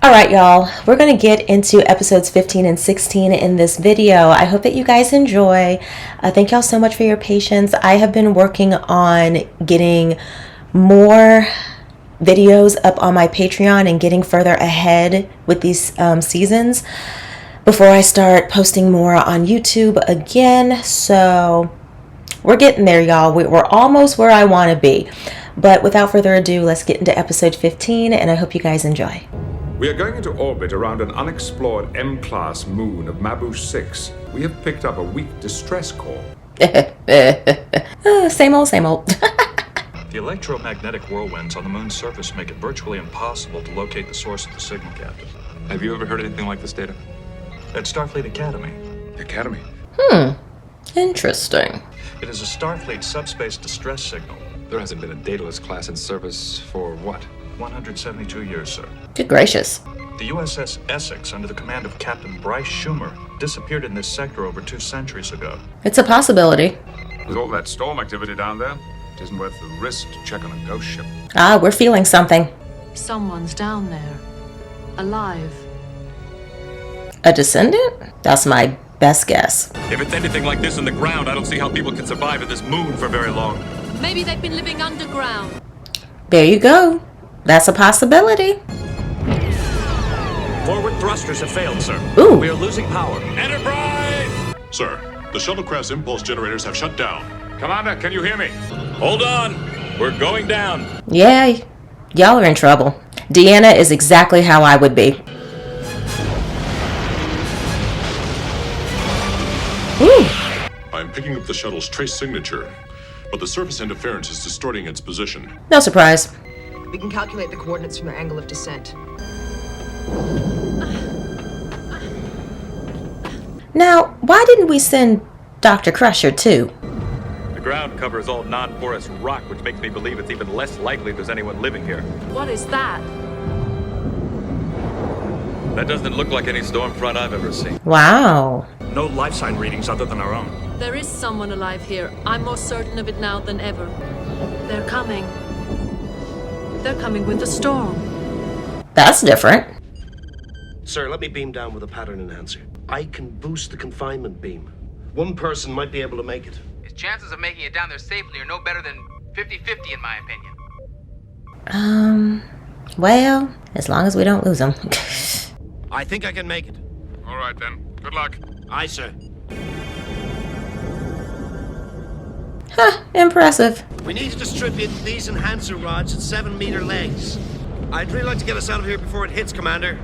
Alright y'all, we're going to get into episodes 15 and 16 in this video. I hope that you guys enjoy. Thank y'all so much for your patience. I have been working on getting more videos up on my Patreon and getting further ahead with these seasons before I start posting more on YouTube again. So we're getting there, y'all. We're almost where I want to be. But without further ado, let's get into episode 15 and I hope you guys enjoy. We are going into orbit around an unexplored M-class moon of Mabu 6. We have picked up a weak distress call. Same old, same old. The electromagnetic whirlwinds on the moon's surface make it virtually impossible to locate the source of the signal, Captain. Have you ever heard anything like this, Data? At Starfleet Academy. Academy? Interesting. It is a Starfleet subspace distress signal. There hasn't been a Daedalus class in service for what? 172 years, sir. Good gracious. The USS Essex, under the command of Captain Bryce Schumer, disappeared in this sector over 2 centuries ago. It's a possibility. With all that storm activity down there, it isn't worth the risk to check on a ghost ship. Ah, we're feeling something. Someone's down there. Alive. A descendant? That's my best guess. If it's anything like this in the ground, I don't see how people can survive at this moon for very long. Maybe they've been living underground. There you go. That's a possibility. Forward thrusters have failed, sir. Ooh. We are losing power. Enterprise! Sir, the shuttlecraft's impulse generators have shut down. Commander, can you hear me? Hold on. We're going down. Yeah, y'all are in trouble. Deanna is exactly how I would be. Ooh. I'm picking up the shuttle's trace signature, but the surface interference is distorting its position. No surprise. We can calculate the coordinates from their angle of descent. Now, why didn't we send Dr. Crusher too? The ground cover is all non-porous rock, which makes me believe it's even less likely there's anyone living here. What is that? That doesn't look like any storm front I've ever seen. Wow. No life sign readings other than our own. There is someone alive here. I'm more certain of it now than ever. They're coming. They're coming with the storm. That's different. Sir, let me beam down with a pattern enhancer. I can boost the confinement beam. One person might be able to make it. His chances of making it down there safely are no better than 50-50 in my opinion. Well, as long as we don't lose him. I think I can make it. All right then. Good luck. Aye, sir. Huh, impressive. We need to distribute these enhancer rods at 7-meter legs. I'd really like to get us out of here before it hits, Commander.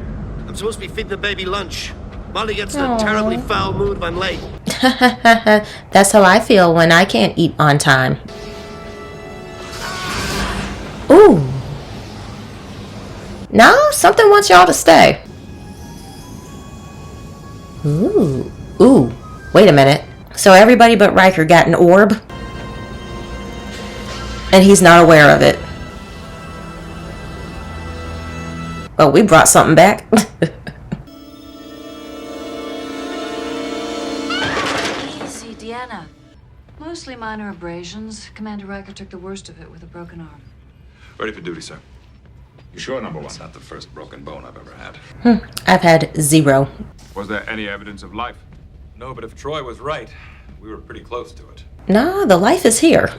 I'm supposed to be feeding the baby lunch. Molly gets in a terribly foul mood if I'm late. That's how I feel when I can't eat on time. Ooh. No, something wants y'all to stay. Ooh. Ooh. Wait a minute. So everybody but Riker got an orb? And he's not aware of it. Oh, we brought something back. Easy, Deanna. Mostly minor abrasions. Commander Riker took the worst of it with a broken arm. Ready for duty, sir. You sure, number one? It's not the first broken bone I've ever had. I've had 0. Was there any evidence of life? No, but if Troy was right, we were pretty close to it. No, the life is here.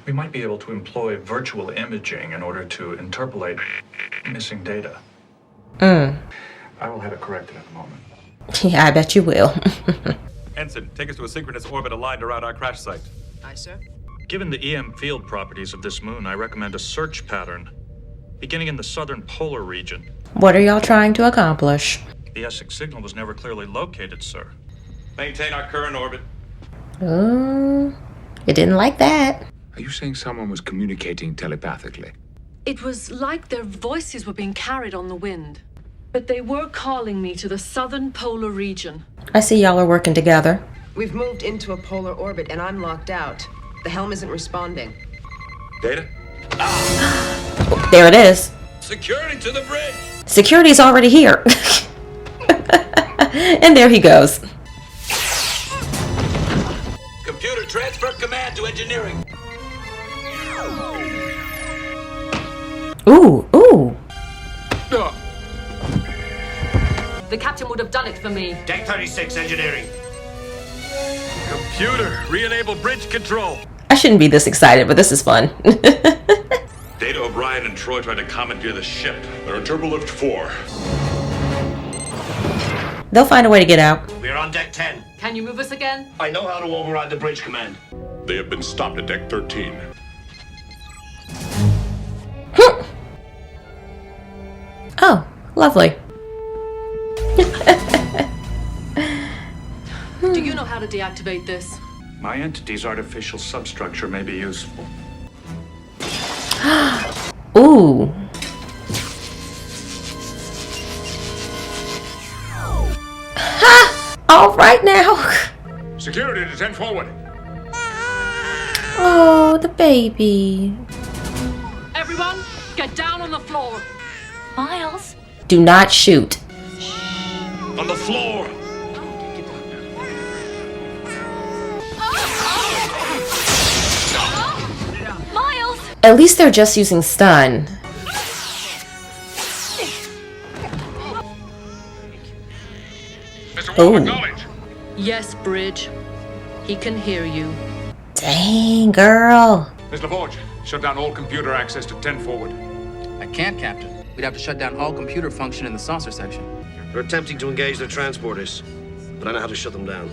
We might be able to employ virtual imaging in order to interpolate missing data. I will have it corrected in a moment. Yeah, I bet you will. Ensign, take us to a synchronous orbit aligned around our crash site. Aye, sir. Given the EM field properties of this moon, I recommend a search pattern beginning in the southern polar region. What are y'all trying to accomplish? The Essex signal was never clearly located, sir. Maintain our current orbit. Oh, it didn't like that. Are you saying someone was communicating telepathically? It was like their voices were being carried on the wind. But they were calling me to the southern polar region. I see y'all are working together. We've moved into a polar orbit and I'm locked out. The helm isn't responding. Data? There it is. Security to the bridge! Security's already here. And there he goes. Computer transfer command to engineering. Ooh, ooh. The captain would have done it for me. Deck 36, engineering. Computer, re-enable bridge control. I shouldn't be this excited, but this is fun. Data, O'Brien, and Troy tried to commandeer the ship. They're in Turbolift 4. They'll find a way to get out. We're on deck 10. Can you move us again? I know how to override the bridge command. They have been stopped at Deck 13. Oh, lovely. Do you know how to deactivate this? My entity's artificial substructure may be useful. Ooh. Ha! All right now. Security to 10 forward. Oh, the baby. Everyone, get down on the floor. Miles? Do not shoot. On the floor! Miles! At least they're just using stun. Mr. Oh. Wall, acknowledge. Yes, Bridge. He can hear you. Dang, girl. Ms. LaForge, shut down all computer access to 10 forward. I can't, Captain. We'd have to shut down all computer function in the saucer section. They're attempting to engage their transporters, but I know how to shut them down.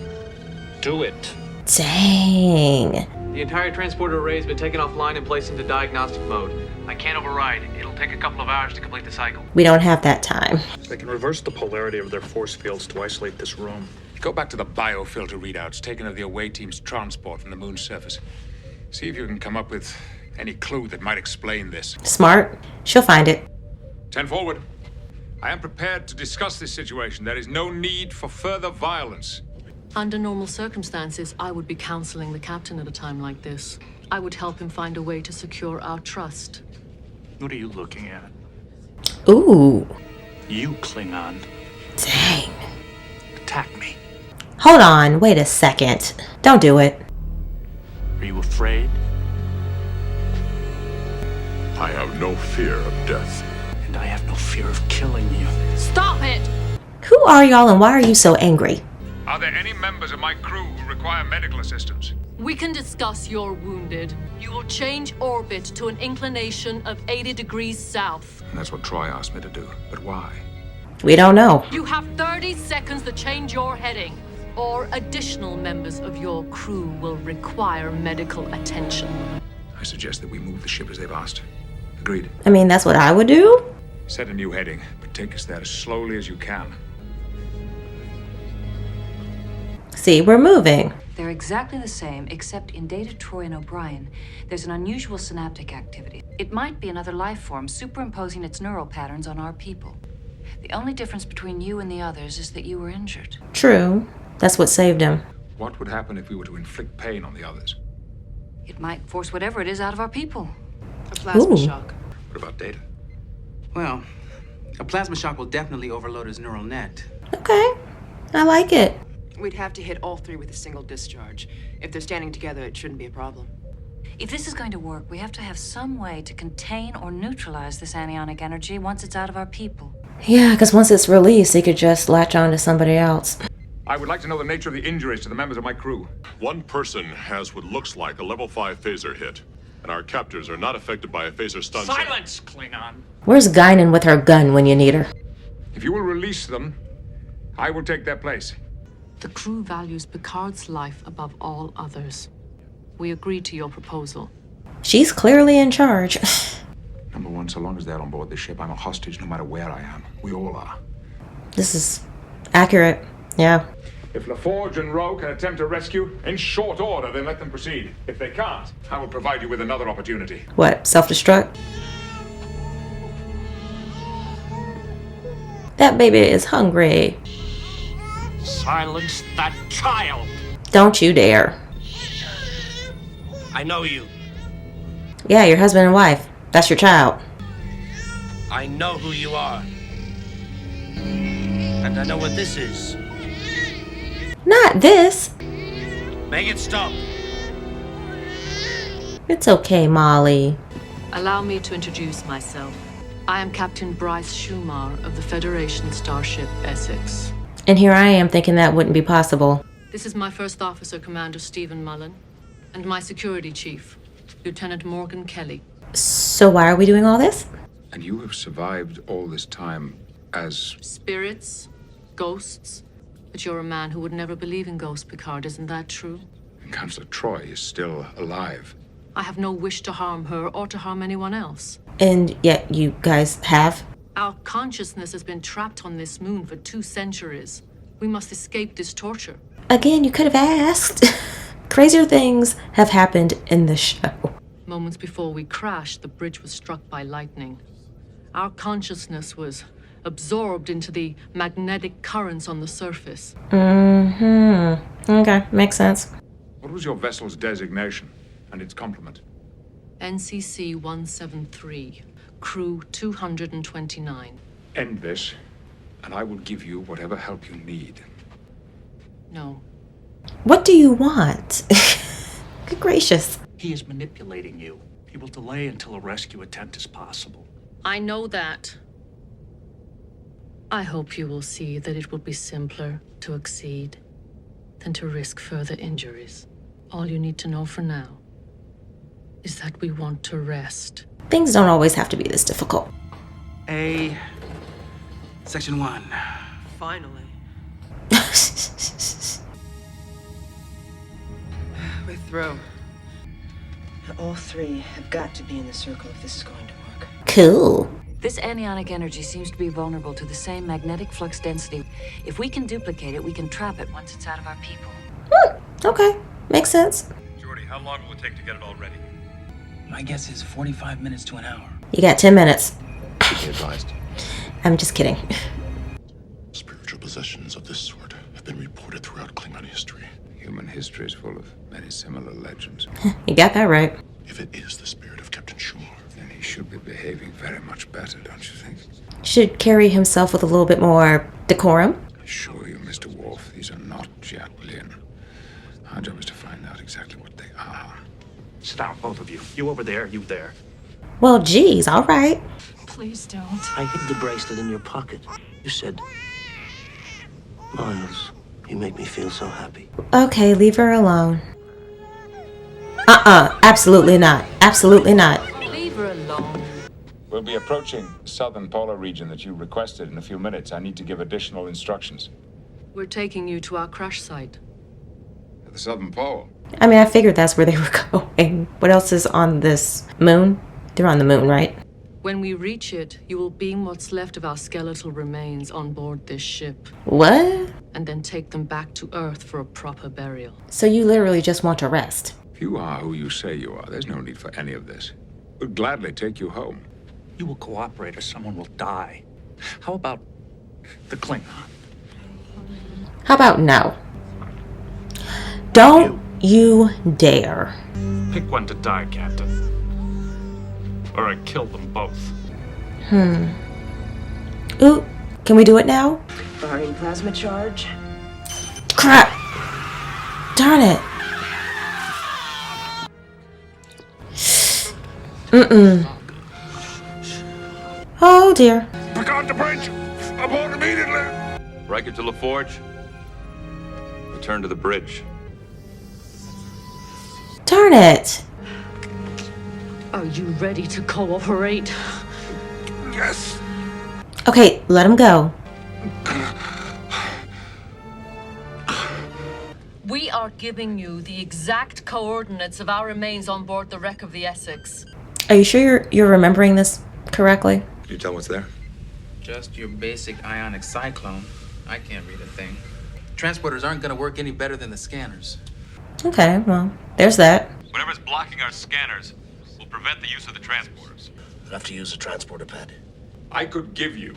Do it. Dang. The entire transporter array has been taken offline and placed into diagnostic mode. I can't override. It'll take a couple of hours to complete the cycle. We don't have that time. They can reverse the polarity of their force fields to isolate this room. Go back to the biofilter readouts taken of the away team's transport from the moon's surface. See if you can come up with any clue that might explain this. Smart. She'll find it. 10 forward. I am prepared to discuss this situation. There is no need for further violence. Under normal circumstances, I would be counseling the captain at a time like this. I would help him find a way to secure our trust. What are you looking at? Ooh. You, Klingon. Dang. Attack me. Hold on. Wait a second. Don't do it. Are you afraid? I have no fear of death. And I have no fear of killing you. Stop it! Who are y'all and why are you so angry? Are there any members of my crew who require medical assistance? We can discuss your wounded. You will change orbit to an inclination of 80 degrees south. And that's what Troy asked me to do. But why? We don't know. You have 30 seconds to change your heading, or additional members of your crew will require medical attention. I suggest that we move the ship as they've asked. Agreed. I mean, that's what I would do. Set a new heading, but take us there as slowly as you can. See, we're moving. They're exactly the same, except in Data, Troy, and O'Brien, there's an unusual synaptic activity. It might be another life form superimposing its neural patterns on our people. The only difference between you and the others is that you were injured. True. That's what saved him. What would happen if we were to inflict pain on the others? It might force whatever it is out of our people. A plasma Ooh. shock. What about Data? Well, a plasma shock will definitely overload his neural net. Okay. I like it. We'd have to hit all three with a single discharge. If they're standing together, it shouldn't be a problem. If this is going to work, we have to have some way to contain or neutralize this anionic energy once it's out of our people. Yeah, because once it's released, he could just latch on to somebody else. I would like to know the nature of the injuries to the members of my crew. One person has what looks like a level 5 phaser hit, and our captors are not affected by a phaser stun. Silence, Klingon! Where's Guinan with her gun when you need her? If you will release them, I will take their place. The crew values Picard's life above all others. We agree to your proposal. She's clearly in charge. Number one, so long as they're on board the ship, I'm a hostage no matter where I am. We all are. This is accurate. Yeah. If LaForge and Rowe can attempt to rescue, in short order, then let them proceed. If they can't, I will provide you with another opportunity. What? Self-destruct? That baby is hungry. Silence that child! Don't you dare. I know you. Yeah, your husband and wife. That's your child. I know who you are. And I know what this is. Not this. Make it stop. It's okay, Molly. Allow me to introduce myself. I am Captain Bryce Schumar of the Federation starship Essex. And here I am thinking that wouldn't be possible. This is my first officer, Commander Stephen Mullen, and my security chief, Lieutenant Morgan Kelly. So why are we doing all this? And you have survived all this time as... Spirits, ghosts. But you're a man who would never believe in ghosts, Picard, isn't that true? Counselor Troy is still alive. I have no wish to harm her or to harm anyone else. And yet you guys have? Our consciousness has been trapped on this moon for 2 centuries. We must escape this torture. Again, you could have asked. Crazier things have happened in the show. Moments before we crashed, the bridge was struck by lightning. Our consciousness was absorbed into the magnetic currents on the surface. Okay, makes sense. What was your vessel's designation and its complement? NCC 173, crew 229. End this, and I will give you whatever help you need. No. What do you want? Good gracious. He is manipulating you. He will delay until a rescue attempt is possible. I know that. I hope you will see that it will be simpler to exceed than to risk further injuries. All you need to know for now is that we want to rest. Things don't always have to be this difficult. Section 1. Finally. We're through. All 3 have got to be in the circle if this is going to work. Cool. This anionic energy seems to be vulnerable to the same magnetic flux density. If we can duplicate it, we can trap it once it's out of our people. Okay, makes sense. Jordy, how long will it take to get it all ready? My guess is 45 minutes to an hour. You got 10 minutes. Be advised. I'm just kidding. Spiritual possessions of this sort have been reported throughout Klingon history. Human history is full of many similar legends. You got that right. If it is the spirit of Captain Schumar, Then he should be behaving very much better, don't you think? Should carry himself with a little bit more decorum. I assure you, Mr. Worf, these are not Jiat Lin. Our job is to find out exactly what they are. Sit down, both of you. You over there, you there. Well, geez, all right. Please don't. I hid the bracelet in your pocket. You said, Miles, you make me feel so happy. Okay, leave her alone. Absolutely not. Absolutely not. Leave her alone. We'll be approaching the southern polar region that you requested in a few minutes. I need to give additional instructions. We're taking you to our crash site. At the southern pole? I mean, I figured that's where they were going. What else is on this moon? They're on the moon, right? When we reach it, you will beam what's left of our skeletal remains on board this ship. What? And then take them back to Earth for a proper burial. So you literally just want to rest? If you are who you say you are, there's no need for any of this. We'll gladly take you home. You will cooperate or someone will die. How about the Klingon? How about no? Don't you dare. Pick one to die, Captain. Or I kill them both. Ooh, can we do it now? Barring plasma charge. Crap! Darn it. Oh dear. Pick the bridge! Aboard immediately! Riker to LaForge. Return to the bridge. Darn it. Are you ready to cooperate? Yes! Okay, let him go. We are giving you the exact coordinates of our remains on board the wreck of the Essex. Are you sure you're remembering this correctly? Can you tell what's there? Just your basic ionic cyclone. I can't read a thing. Transporters aren't gonna work any better than the scanners. Okay, well, there's that. Whatever's blocking our scanners will prevent the use of the transporters. We'll have to use a transporter pad. I could give you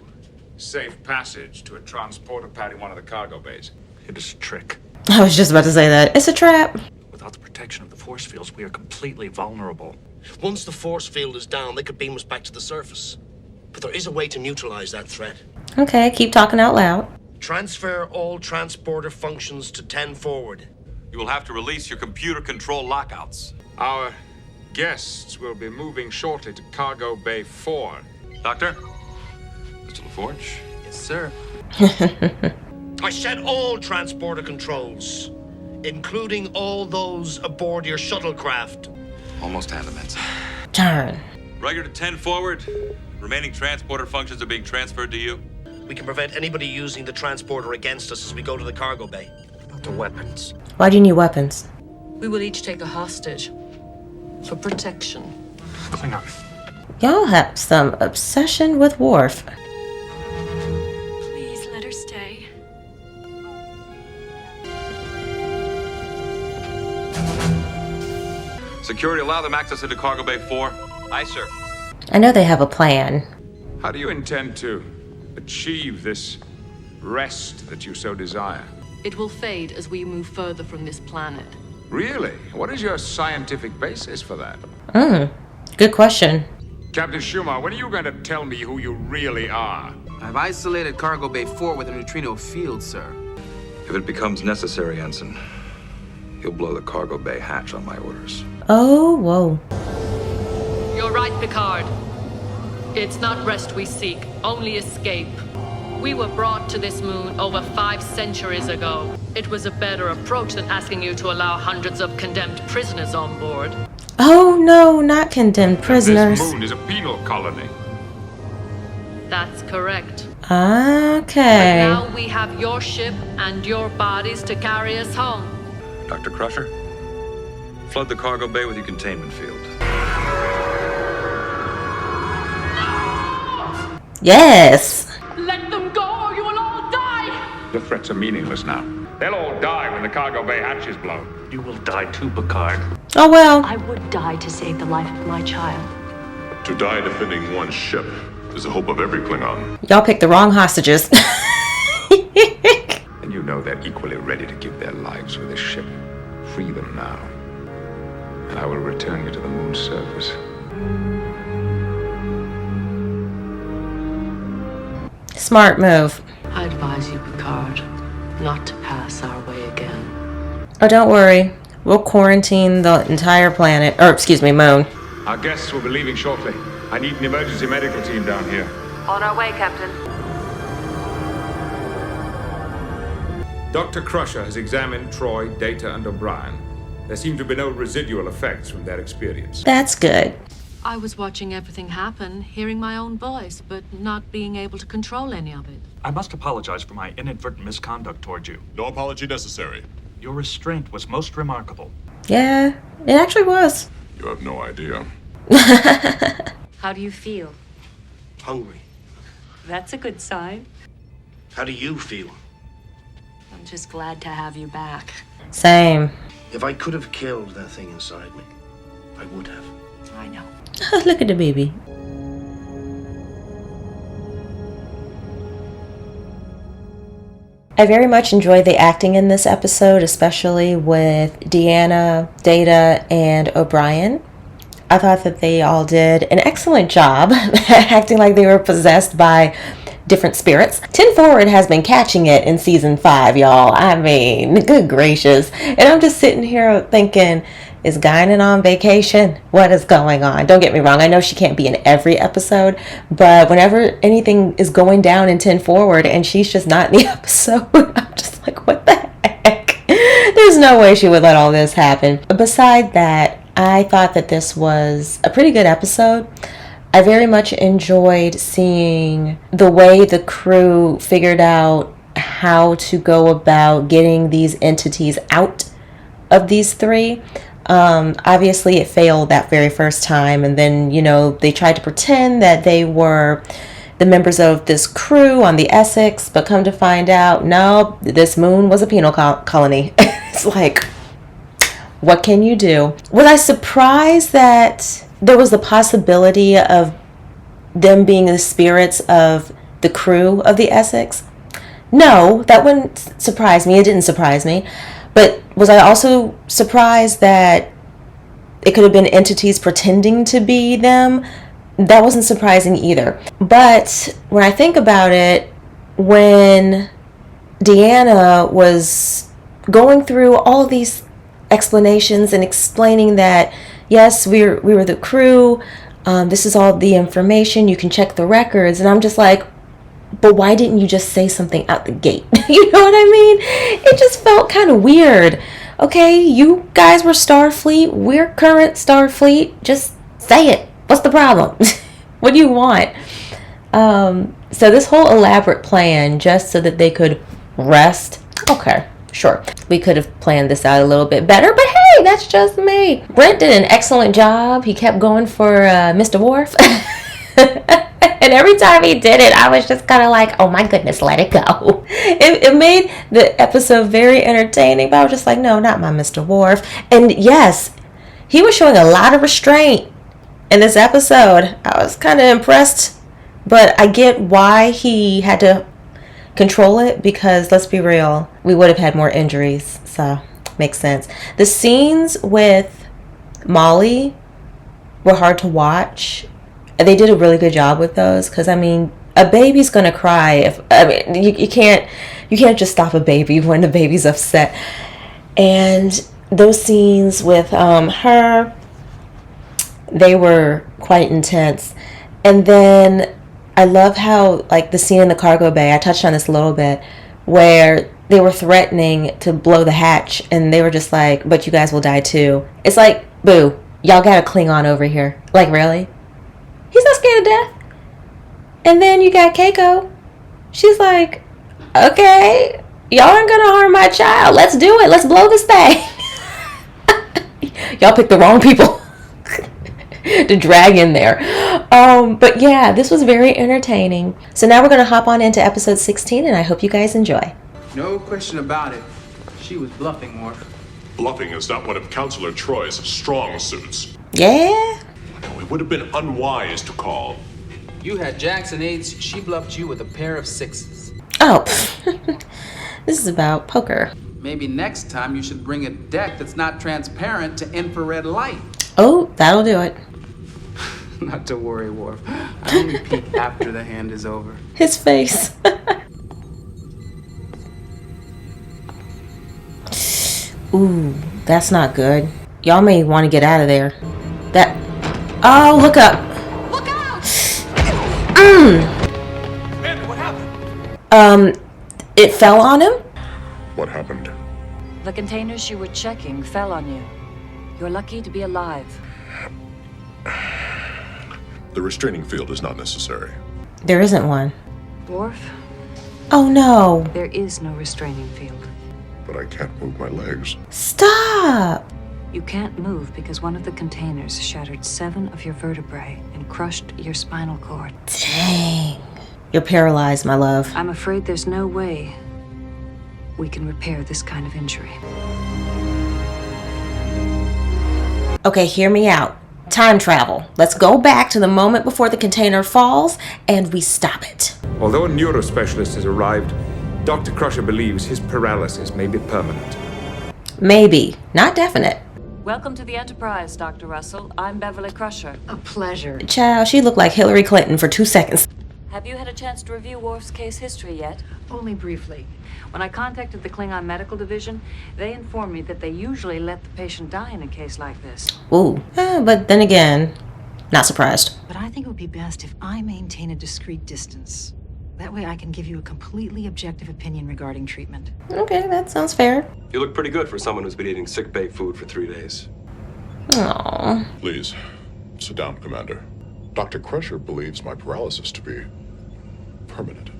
safe passage to a transporter pad in one of the cargo bays. It is a trick. I was just about to say that. It's a trap. Without the protection of the force fields, we are completely vulnerable. Once the force field is down, they could beam us back to the surface. But there is a way to neutralize that threat. Okay, keep talking out loud. Transfer all transporter functions to 10 forward. You will have to release your computer control lockouts. Our guests will be moving shortly to cargo bay 4. Doctor? Mr. LaForge? Yes, sir. I set all transporter controls, including all those aboard your shuttlecraft. Almost had them, Ensign. Darn. Riker to 10 forward. Remaining transporter functions are being transferred to you. We can prevent anybody using the transporter against us as we go to the cargo bay. Not the weapons. Why do you need weapons? We will each take a hostage for protection. Klingon. Y'all have some obsession with Worf. Please let her stay. Security, allow them access into Cargo Bay 4. Aye, sir. I know they have a plan. How do you intend to achieve this rest that you so desire? It will fade as we move further from this planet. Really? What is your scientific basis for that? Good question. Captain Schumer, when are you going to tell me who you really are? I've isolated Cargo Bay 4 with a neutrino field, sir. If it becomes necessary, Ensign, you'll blow the Cargo Bay hatch on my orders. Oh, whoa. You're right, Picard. It's not rest we seek, only escape. We were brought to this moon over 5 centuries ago. It was a better approach than asking you to allow hundreds of condemned prisoners on board. Oh, no, not condemned prisoners. This moon is a penal colony. That's correct. Okay. But now we have your ship and your bodies to carry us home. Dr. Crusher, flood the Cargo Bay with your containment field. Yes. Let them go or you will all die! The threats are meaningless now. They'll all die when the cargo bay hatch is blown. You will die too, Picard. Oh, well. I would die to save the life of my child. To die defending one ship is the hope of every Klingon. Y'all picked the wrong hostages. And you know they're equally ready to give their lives for this ship. Free them now. And I will return you to the moon's surface. Smart move. I advise you, Picard, not to pass our way again. Oh, don't worry. We'll quarantine the entire planet. Or, excuse me, moon. Our guests will be leaving shortly. I need an emergency medical team down here. On our way, Captain. Dr. Crusher has examined Troy, Data, and O'Brien. There seem to be no residual effects from their experience. That's good. I was watching everything happen, hearing my own voice, but not being able to control any of it. I must apologize for my inadvertent misconduct toward you. No apology necessary. Your restraint was most remarkable. Yeah, it actually was. You have no idea. How do you feel? Hungry. That's a good sign. How do you feel? I'm just glad to have you back. Same. If I could have killed that thing inside me, I would have. I know. Look at the baby. I very much enjoyed the acting in this episode, especially with Deanna, Data, and O'Brien. I thought that they all did an excellent job acting like they were possessed by different spirits. 10 Forward has been catching it in season 5, y'all. I mean, good gracious. And I'm just sitting here thinking, is Guinan on vacation? What is going on? Don't get me wrong. I know she can't be in every episode, but whenever anything is going down in 10 Forward and she's just not in the episode, I'm just like, what the heck? There's no way she would let all this happen. Beside that, I thought that this was a pretty good episode. I very much enjoyed seeing the way the crew figured out how to go about getting these entities out of these 3. Obviously it failed that very first time, and then, you know, they tried to pretend that they were the members of this crew on the Essex, but come to find out, no, this moon was a penal colony. It's like, what can you do? Was I surprised that there was the possibility of them being the spirits of the crew of the Essex? No, that wouldn't surprise me. It didn't surprise me. But was I also surprised that it could have been entities pretending to be them? That wasn't surprising either. But when I think about it, when Deanna was going through all of these explanations and explaining that, yes, we were the crew, This is all the information. You can check the records. And I'm just like, but why didn't you just say something out the gate? You know what I mean? It just felt kind of weird. Okay, you guys were Starfleet. We're current Starfleet. Just say it. What's the problem? What do you want? So this whole elaborate plan just so that they could rest. Okay, sure. We could have planned this out a little bit better, but hey, that's just me. Brent did an excellent job. He kept going for Mr. Worf. And every time he did it, I was just kind of like, oh my goodness, let it go. It made the episode very entertaining, but I was just like, no, not my Mr. Worf. And yes, he was showing a lot of restraint in this episode. I was kind of impressed, but I get why he had to control it, because let's be real, we would have had more injuries, so makes sense. The scenes with Molly were hard to watch. They did a really good job with those, because I mean, a baby's gonna cry. You can't just stop a baby when the baby's upset. And those scenes with her, they were quite intense. And then I love how, like, the scene in the cargo bay, I touched on this a little bit, where they were threatening to blow the hatch, and they were just like, but you guys will die too. It's like, boo, y'all got a Klingon over here. Like, really? He's not scared of death. And then you got Keiko. She's like, okay, y'all aren't gonna harm my child. Let's do it. Let's blow this thing. Y'all picked the wrong people to drag in there. But yeah, this was very entertaining. So now we're gonna hop on into episode 16, and I hope you guys enjoy. No question about it. She was bluffing, Worf. Bluffing is not one of Counselor Troy's strong suits. Yeah? It would have been unwise to call. You had Jackson 8s, she bluffed you with a pair of 6s. Oh, this is about poker. Maybe next time you should bring a deck that's not transparent to infrared light. Oh, that'll do it. Not to worry, Worf. I only peek after the hand is over. His face. Ooh, that's not good. Y'all may want to get out of there. Oh, look up. Look out! Amanda, what happened? It fell on him? What happened? The containers you were checking fell on you. You're lucky to be alive. The restraining field is not necessary. There isn't one. Worf, Oh no. there is no restraining field. But I can't move my legs. Stop. You can't move because one of the containers shattered 7 of your vertebrae and crushed your spinal cord. Dang. You're paralyzed, my love. I'm afraid there's no way we can repair this kind of injury. Okay, hear me out. Time travel. Let's go back to the moment before the container falls and we stop it. Although a neurospecialist has arrived, Dr. Crusher believes his paralysis may be permanent. Maybe, not definite. Welcome to the Enterprise, Dr. Russell. I'm Beverly Crusher. A pleasure. Child, she looked like Hillary Clinton for 2 seconds. Have you had a chance to review Worf's case history yet? Only briefly. When I contacted the Klingon Medical Division, they informed me that they usually let the patient die in a case like this. Ooh, but then again, not surprised. But I think it would be best if I maintain a discreet distance. That way I can give you a completely objective opinion regarding treatment. Okay, that sounds fair. You look pretty good for someone who's been eating sick bay food for 3 days. Aww. Please, sit down, Commander. Dr. Crusher believes my paralysis to be permanent.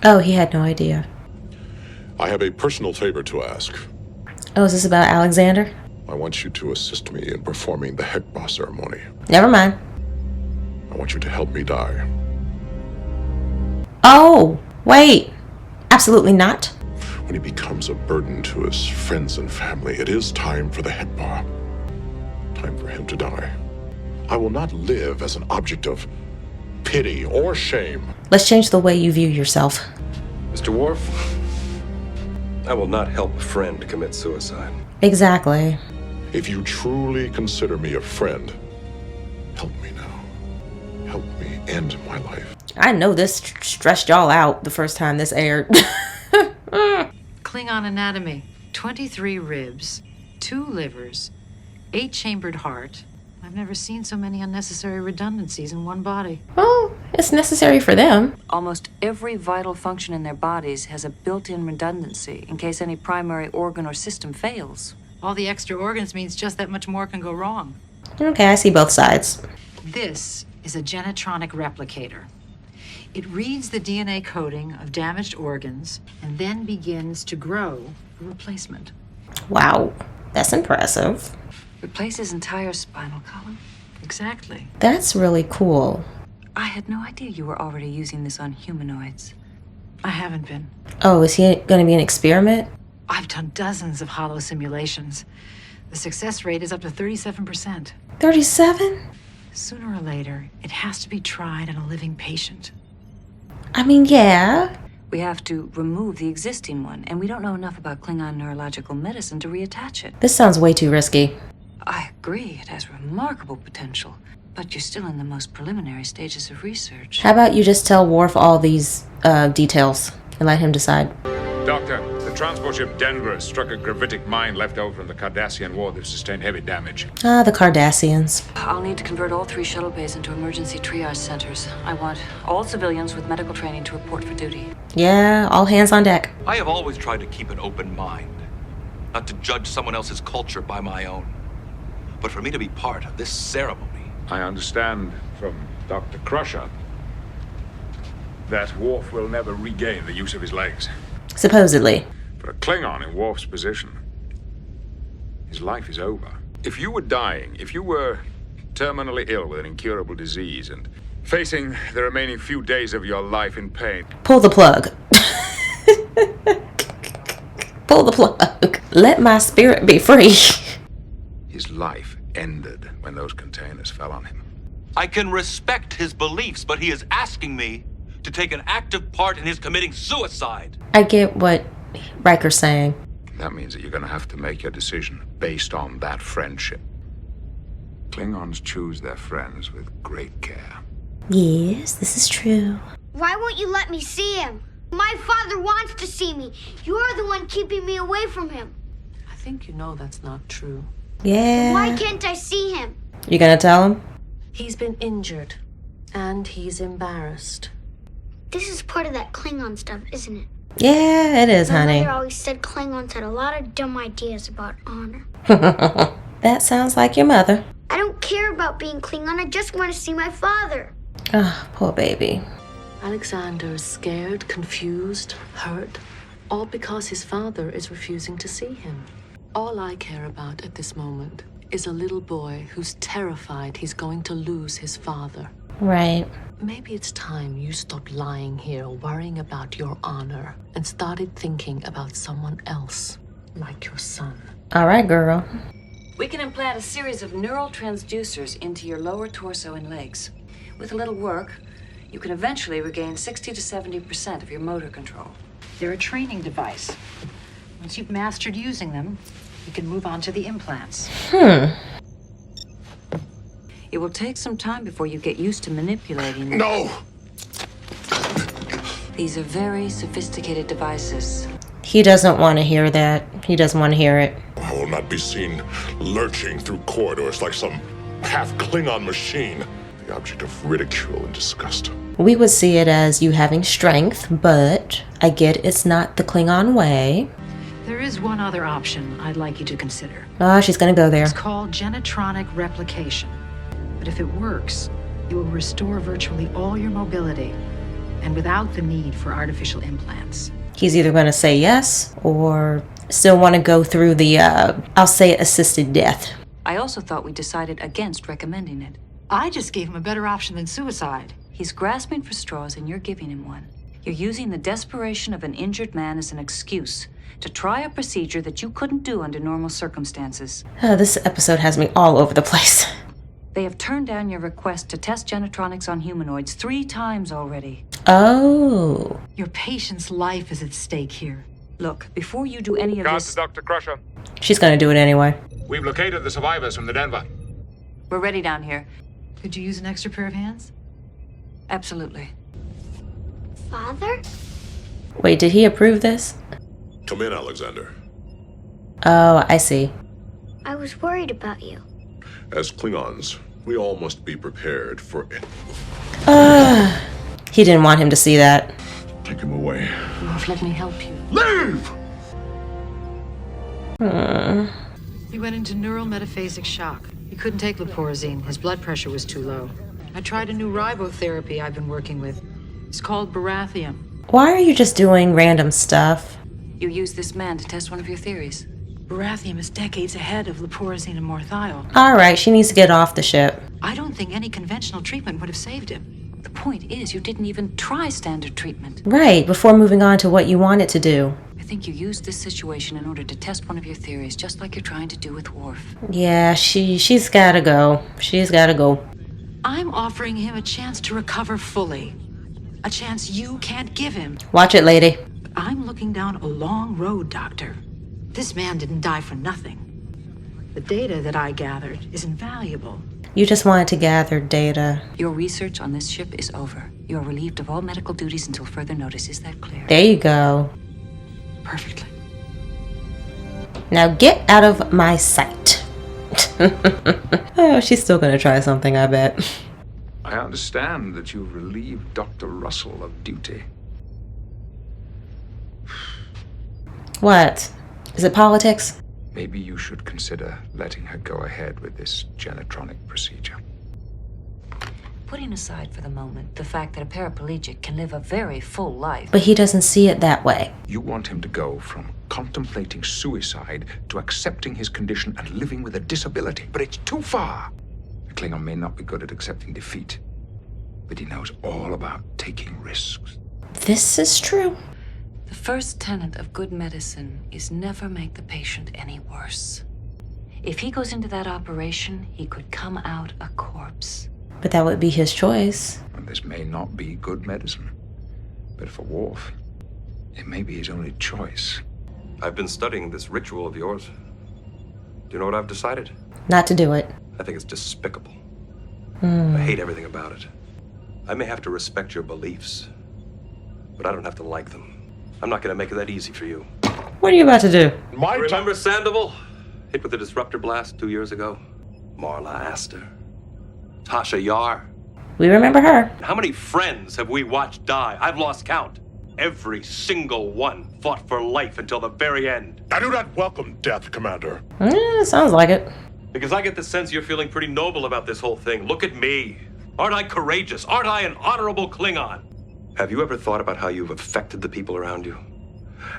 Oh, he had no idea. I have a personal favor to ask. Oh, is this about Alexander? I want you to assist me in performing the Heckbar ceremony. Never mind. I want you to help me die. Oh, wait. Absolutely not. When he becomes a burden to his friends and family, it is time for the Heckbar. Time for him to die. I will not live as an object of pity or shame. Let's change the way you view yourself. Mr. Worf, I will not help a friend commit suicide. Exactly. If you truly consider me a friend, help me now. Help me end my life. I know this stressed y'all out the first time this aired. Klingon anatomy. 23 ribs, 2 livers, 8-chambered heart. I've never seen so many unnecessary redundancies in one body. Well, it's necessary for them. Almost every vital function in their bodies has a built-in redundancy in case any primary organ or system fails. All the extra organs means just that much more can go wrong. Okay, I see both sides. This is a genetronic replicator. It reads the DNA coding of damaged organs and then begins to grow a replacement. Wow, that's impressive. Replace his entire spinal column? Exactly. That's really cool. I had no idea you were already using this on humanoids. I haven't been. Oh, is he going to be an experiment? I've done dozens of hollow simulations. The success rate is up to 37%. 37? Sooner or later, it has to be tried on a living patient. I mean, yeah. We have to remove the existing one, and we don't know enough about Klingon neurological medicine to reattach it. This sounds way too risky. I agree, it has remarkable potential, but you're still in the most preliminary stages of research. How about you just tell Worf all these details and let him decide? Doctor, the transport ship Denver has struck a gravitic mine left over from the Cardassian war that sustained heavy damage. Ah, the Cardassians. I'll need to convert all 3 shuttle bays into emergency triage centers. I want all civilians with medical training to report for duty. Yeah, all hands on deck. I have always tried to keep an open mind, not to judge someone else's culture by my own. But for me to be part of this ceremony... I understand from Dr. Crusher that Worf will never regain the use of his legs. Supposedly. For a Klingon in Worf's position, his life is over. If you were dying, if you were terminally ill with an incurable disease and facing the remaining few days of your life in pain... Pull the plug. Pull the plug. Let my spirit be free. His life ended when those containers fell on him. I can respect his beliefs, but he is asking me to take an active part in his committing suicide. I get what Riker's saying. That means that you're going to have to make your decision based on that friendship. Klingons choose their friends with great care. Yes, this is true. Why won't you let me see him? My father wants to see me. You're the one keeping me away from him. I think you know that's not true. Yeah. Why can't I see him? You gonna tell him? He's been injured, and he's embarrassed. This is part of that Klingon stuff, isn't it? Yeah, it is, honey. My mother always said Klingons had a lot of dumb ideas about honor. That sounds like your mother. I don't care about being Klingon. I just want to see my father. Oh, poor baby. Alexander is scared, confused, hurt, all because his father is refusing to see him. All I care about at this moment is a little boy who's terrified he's going to lose his father. Right. Maybe it's time you stopped lying here worrying about your honor and started thinking about someone else, like your son. All right, girl. We can implant a series of neural transducers into your lower torso and legs. With a little work, you can eventually regain 60 to 70% of your motor control. They're a training device. Once you've mastered using them, you can move on to the implants. It will take some time before you get used to manipulating them. No! These are very sophisticated devices. He doesn't want to hear that. He doesn't want to hear it. I will not be seen lurching through corridors like some half-Klingon machine, the object of ridicule and disgust. We would see it as you having strength, but I get it's not the Klingon way. There is one other option I'd like you to consider. Oh, she's gonna go there. It's called genetronic replication. But if it works, it will restore virtually all your mobility, and without the need for artificial implants. He's either gonna say yes, or still want to go through the, I'll say assisted death. I also thought we decided against recommending it. I just gave him a better option than suicide. He's grasping for straws and you're giving him one. You're using the desperation of an injured man as an excuse to try a procedure that you couldn't do under normal circumstances. This episode has me all over the place. They have turned down your request to test genetronics on humanoids 3 times already. Oh. Your patient's life is at stake here. Look, before you do any of Guards this... to Dr. Crusher. She's gonna do it anyway. We've located the survivors from the Denver. We're ready down here. Could you use an extra pair of hands? Absolutely. Father? Wait, did he approve this? Come in, Alexander. Oh, I see. I was worried about you. As Klingons, we all must be prepared for it. He didn't want him to see that. Take him away. Worf, let me help you. Leave! He went into neural metaphasic shock. He couldn't take leporazine. His blood pressure was too low. I tried a new ribotherapy I've been working with. It's called Baratheum. Why are you just doing random stuff? You used this man to test one of your theories. Baratheum is decades ahead of leporazine and morthiol. Alright, she needs to get off the ship. I don't think any conventional treatment would have saved him. The point is, you didn't even try standard treatment. Right, before moving on to what you wanted to do. I think you used this situation in order to test one of your theories, just like you're trying to do with Worf. Yeah, she's gotta go. She's gotta go. I'm offering him a chance to recover fully. A chance you can't give him. Watch it, lady. I'm looking down a long road, Doctor. This man didn't die for nothing. The data that I gathered is invaluable. You just wanted to gather data. Your research on this ship is over. You are relieved of all medical duties until further notice. Is that clear? There you go. Perfectly. Now get out of my sight. Oh, she's still gonna try something, I bet. I understand that you've relieved Dr. Russell of duty. What? Is it politics? Maybe you should consider letting her go ahead with this genetronic procedure. Putting aside for the moment the fact that a paraplegic can live a very full life. But he doesn't see it that way. You want him to go from contemplating suicide to accepting his condition and living with a disability. But it's too far. The Klingon may not be good at accepting defeat, but he knows all about taking risks. This is true. The first tenet of good medicine is never make the patient any worse. If he goes into that operation, he could come out a corpse. But that would be his choice. And this may not be good medicine, but for Worf, it may be his only choice. I've been studying this ritual of yours. Do you know what I've decided? Not to do it. I think it's despicable. I hate everything about it. I may have to respect your beliefs, but I don't have to like them. I'm not going to make it that easy for you. What are you about to do? Remember Sandoval? Hit with the disruptor blast 2 years ago? Marla Astor. Tasha Yar. We remember her. How many friends have we watched die? I've lost count. Every single one fought for life until the very end. I do not welcome death, Commander. Sounds like it. Because I get the sense you're feeling pretty noble about this whole thing. Look at me. Aren't I courageous? Aren't I an honorable Klingon? Have you ever thought about how you've affected the people around you?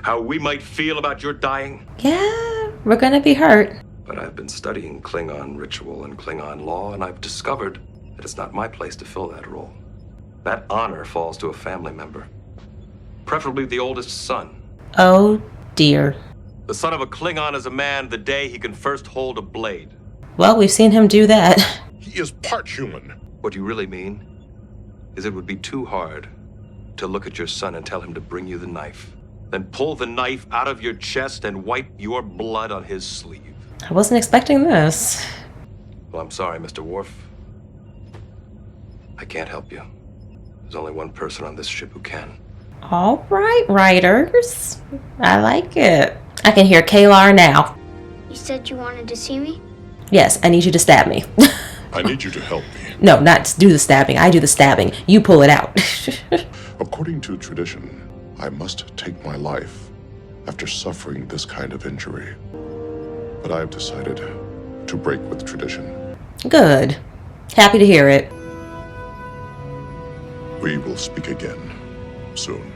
How we might feel about your dying? Yeah, we're gonna be hurt. But I've been studying Klingon ritual and Klingon law, and I've discovered that it's not my place to fill that role. That honor falls to a family member. Preferably the oldest son. Oh, dear. The son of a Klingon is a man the day he can first hold a blade. Well, we've seen him do that. He is part human. What you really mean is it would be too hard to look at your son and tell him to bring you the knife, then pull the knife out of your chest and wipe your blood on his sleeve. I wasn't expecting this. Well, I'm sorry, Mr. Worf. I can't help you. There's only one person on this ship who can. All right, writers. I like it. I can hear Kalar now. You said you wanted to see me? Yes, I need you to stab me. I need you to help me. No, not do the stabbing. I do the stabbing. You pull it out. According to tradition, I must take my life after suffering this kind of injury. But I have decided to break with tradition. Good. Happy to hear it. We will speak again soon.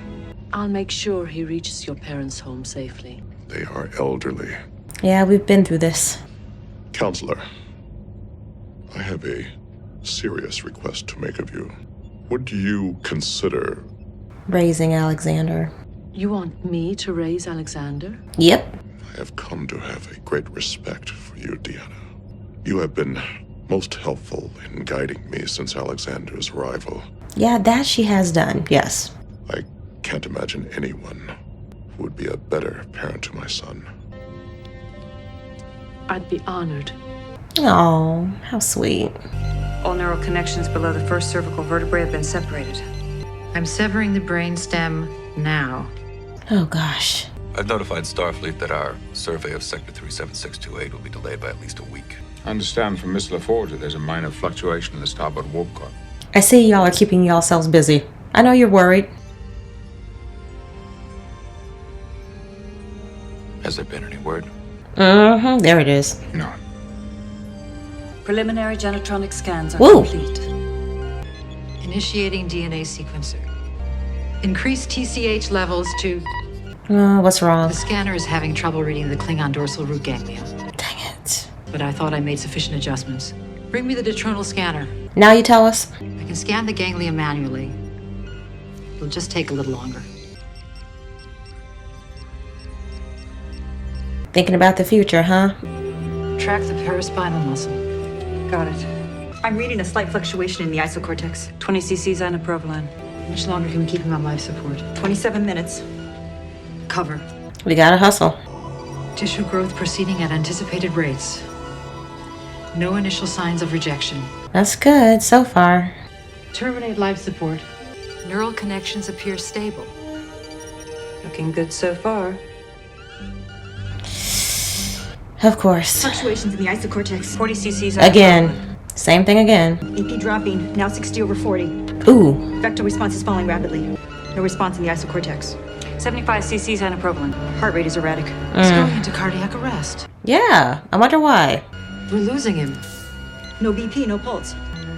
I'll make sure he reaches your parents' home safely. They are elderly. Yeah, we've been through this. Counselor, I have a serious request to make of you. Would you consider Raising Alexander. You want me to raise Alexander? Yep. I have come to have a great respect for you, Deanna. You have been most helpful in guiding me since Alexander's arrival. Yeah, that she has done, yes. I can't imagine anyone who would be a better parent to my son. I'd be honored. Oh, how sweet. All neural connections below the first cervical vertebrae have been separated. I'm severing the brainstem now. Oh, gosh. I've notified Starfleet that our survey of Sector 37628 will be delayed by at least a week. I understand from Miss LaForge that there's a minor fluctuation in the starboard warp core. I see y'all are keeping yourselves busy. I know you're worried. Has there been any word? Mm-hmm. There it is. No. Preliminary genotronic scans are Woo. complete. Initiating DNA sequencer. Increase TCH levels to... What's wrong? The scanner is having trouble reading the Klingon dorsal root ganglia. Dang it. But I thought I made sufficient adjustments. Bring me the detronal scanner. Now you tell us? I can scan the ganglia manually. It'll just take a little longer. Thinking about the future, huh? Track the paraspinal muscle. Got it. I'm reading a slight fluctuation in the isocortex. 20 cc's anaprovaline. How much longer can we keep him on life support? 27 minutes. Cover. We gotta hustle. Tissue growth proceeding at anticipated rates. No initial signs of rejection. That's good so far. Terminate life support. Neural connections appear stable. Looking good so far. Of course. Fluctuations in the isocortex. 40 cc's Again. Same thing again. AP dropping, now 60/40. Ooh. Vector response is falling rapidly. No response in the isocortex. 75 cc's anaprovaline. Heart rate is erratic. He's going into cardiac arrest. Yeah, I wonder why. We're losing him. No BP, no pulse.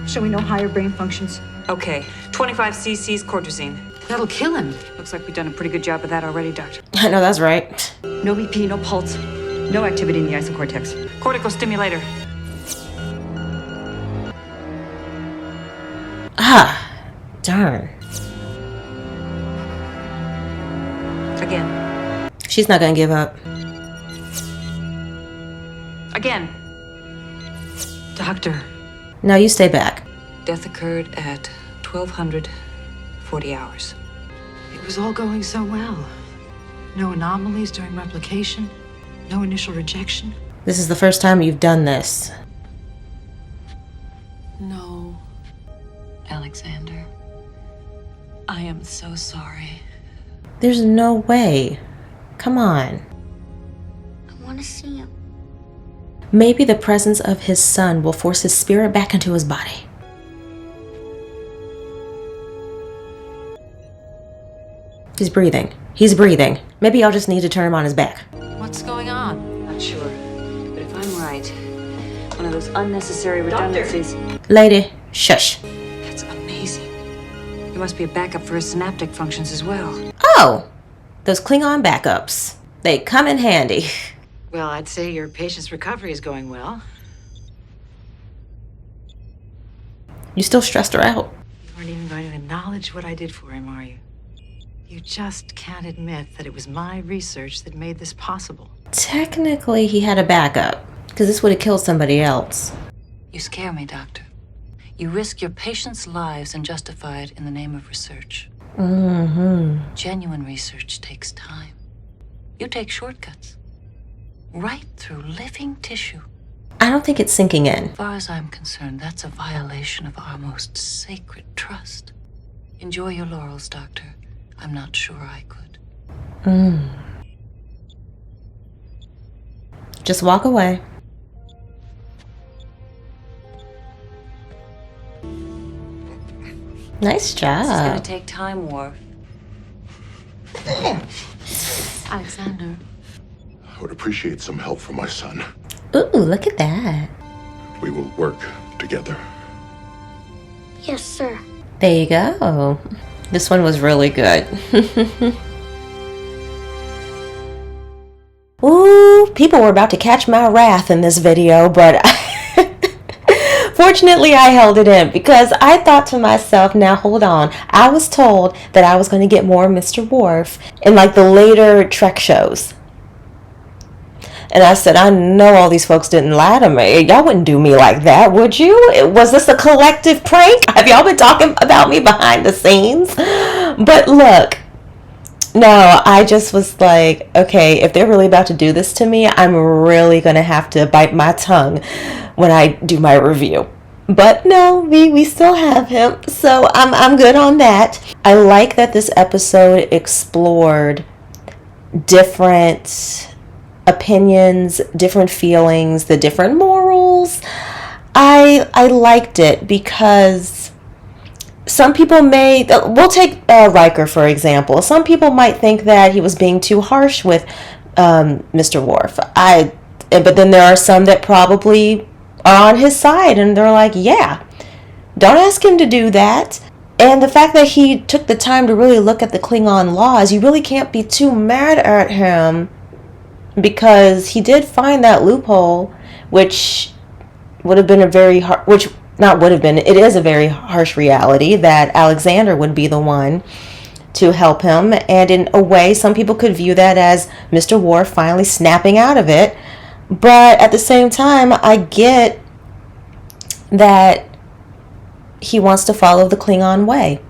Showing no higher brain functions. Okay, 25 cc's cortisone. That'll kill him. Looks like we've done a pretty good job of that already, Doctor. I know that's right. No BP, no pulse. No activity in the isocortex. Corticostimulator. Ah, darn. Again. She's not gonna give up. Again. Doctor. No, you stay back. Death occurred at 1240 hours. It was all going so well. No anomalies during replication. No initial rejection. This is the first time you've done this. No. Alexander. I am so sorry. There's no way. Come on. I want to see him. Maybe the presence of his son will force his spirit back into his body. He's breathing. He's breathing. Maybe I'll just need to turn him on his back. What's going on? Not sure. But if I'm right, one of those unnecessary redundancies. Lady, shush. That's amazing. There must be a backup for his synaptic functions as well. Oh, those Klingon backups. They come in handy. Well, I'd say your patient's recovery is going well. You still stressed her out. You aren't even going to acknowledge what I did for him, are you? You just can't admit that it was my research that made this possible. Technically, he had a backup, because this would have killed somebody else. You scare me, Doctor. You risk your patients' lives and justify it in the name of research. Mm-hmm. Genuine research takes time. You take shortcuts. Right through living tissue. I don't think it's sinking in. As far as I'm concerned, that's a violation of our most sacred trust. Enjoy your laurels, Doctor. I'm not sure I could. Just walk away. Nice job. This is gonna take time, Worf. Alexander. I would appreciate some help from my son. Ooh, look at that. We will work together. Yes, sir. There you go. This one was really good. Ooh, people were about to catch my wrath in this video, but fortunately I held it in because I thought to myself, now hold on. I was told that I was going to get more Mr. Worf in like the later Trek shows. And I said, I know all these folks didn't lie to me. Y'all wouldn't do me like that, would you? Was this a collective prank? Have y'all been talking about me behind the scenes? But look, no, I just was like, okay, if they're really about to do this to me, I'm really going to have to bite my tongue when I do my review. But no, we still have him, so I'm good on that. I like that this episode explored different opinions, different feelings, the different morals loopholes. I liked it because some people may, we'll take Riker for example. Some people might think that he was being too harsh with Mr. Worf. But then there are some that probably are on his side and they're like, yeah, don't ask him to do that. And the fact that he took the time to really look at the Klingon laws, you really can't be too mad at him because he did find that loophole, which would have been a very hard, which not would have been, it is a very harsh reality that Alexander would be the one to help him. And in a way, some people could view that as Mr. Worf finally snapping out of it. But at the same time, I get that he wants to follow the Klingon way.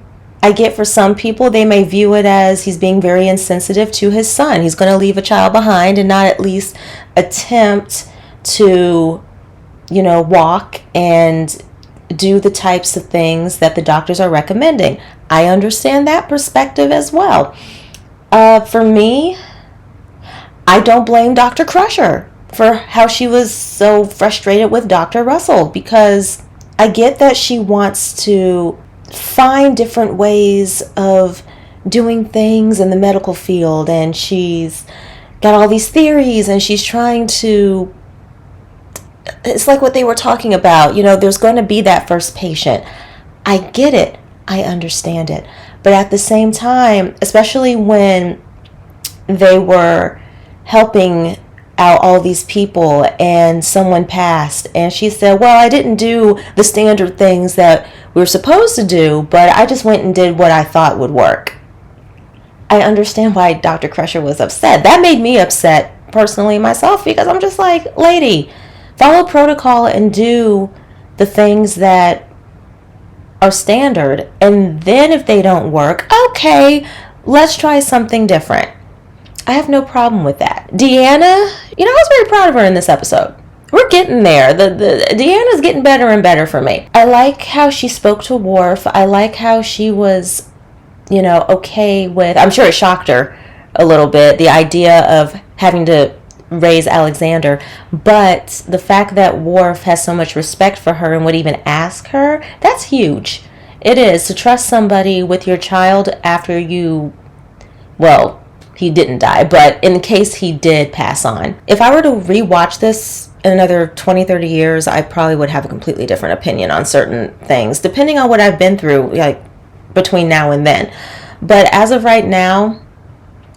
I get for some people, they may view it as he's being very insensitive to his son. He's going to leave a child behind and not at least attempt to, you know, walk and do the types of things that the doctors are recommending. I understand that perspective as well. For me, I don't blame Dr. Crusher for how she was so frustrated with Dr. Russell, because I get that she wants to find different ways of doing things in the medical field, and she's got all these theories and she's trying to, it's like what they were talking about, you know, there's going to be that first patient. I get it. I understand it. But at the same time, especially when they were helping out all these people and someone passed and she said, well, I didn't do the standard things that we were supposed to do, but I just went and did what I thought would work. I understand why Dr. Crusher was upset. That made me upset personally myself, because I'm just like, lady, follow protocol and do the things that are standard, and then if they don't work, okay, let's try something different. I have no problem with that. Deanna, you know, I was very proud of her in this episode. We're getting there. The Deanna's getting better and better for me. I like how she spoke to Worf. I like how she was, you know, okay with, I'm sure it shocked her a little bit, the idea of having to raise Alexander, but the fact that Worf has so much respect for her and would even ask her, that's huge. It is, to trust somebody with your child after you, well, he didn't die, but in case he did pass on. If I were to rewatch this in another 20, 30 years, I probably would have a completely different opinion on certain things, depending on what I've been through, like, between now and then. But as of right now,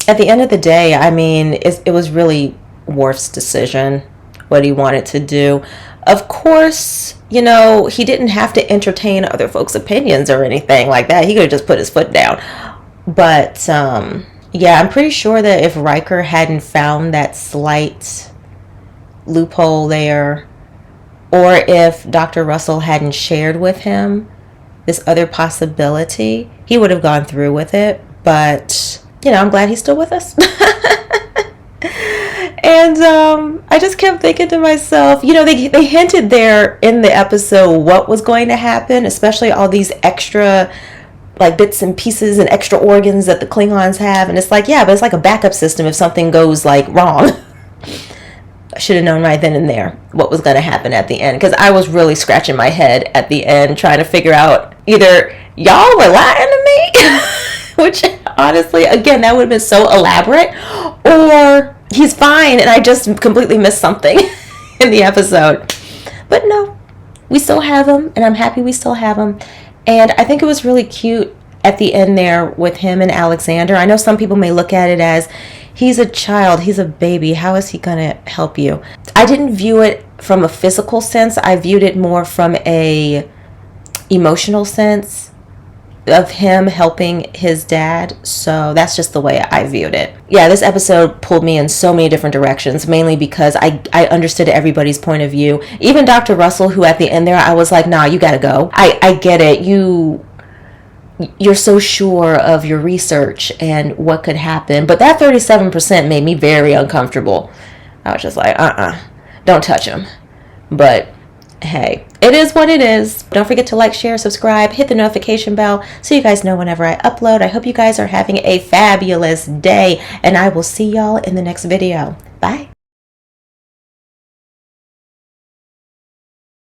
at the end of the day, I mean, it was really Worf's decision, what he wanted to do. Of course, you know, he didn't have to entertain other folks' opinions or anything like that. He could have just put his foot down. But, yeah, I'm pretty sure that if Riker hadn't found that slight loophole there, or if Dr. Russell hadn't shared with him this other possibility, he would have gone through with it. But, you know, I'm glad he's still with us. And I just kept thinking to myself, you know, they hinted there in the episode what was going to happen, especially all these extra, like, bits and pieces and extra organs that the Klingons have. And it's like, yeah, but it's like a backup system if something goes, like, wrong. I should have known right then and there what was going to happen at the end, because I was really scratching my head at the end trying to figure out either y'all were lying to me, which honestly, again, that would have been so elaborate, or he's fine and I just completely missed something in the episode. But no, we still have him, and I'm happy we still have him. And I think it was really cute at the end there with him and Alexander. I know some people may look at it as, he's a child, he's a baby, how is he gonna help you? I didn't view it from a physical sense. I viewed it more from a emotional sense of him helping his dad. So that's just the way I viewed it. Yeah, this episode pulled me in so many different directions, mainly because I understood everybody's point of view. Even Dr. Russell, who at the end there, I was like, nah, you gotta go. I get it. You're so sure of your research and what could happen. But that 37% made me very uncomfortable. I was just like, don't touch him. But hey, it is what it is. Don't forget to like, share, subscribe, hit the notification bell so you guys know whenever I upload. I hope you guys are having a fabulous day, and I will see y'all in the next video. Bye.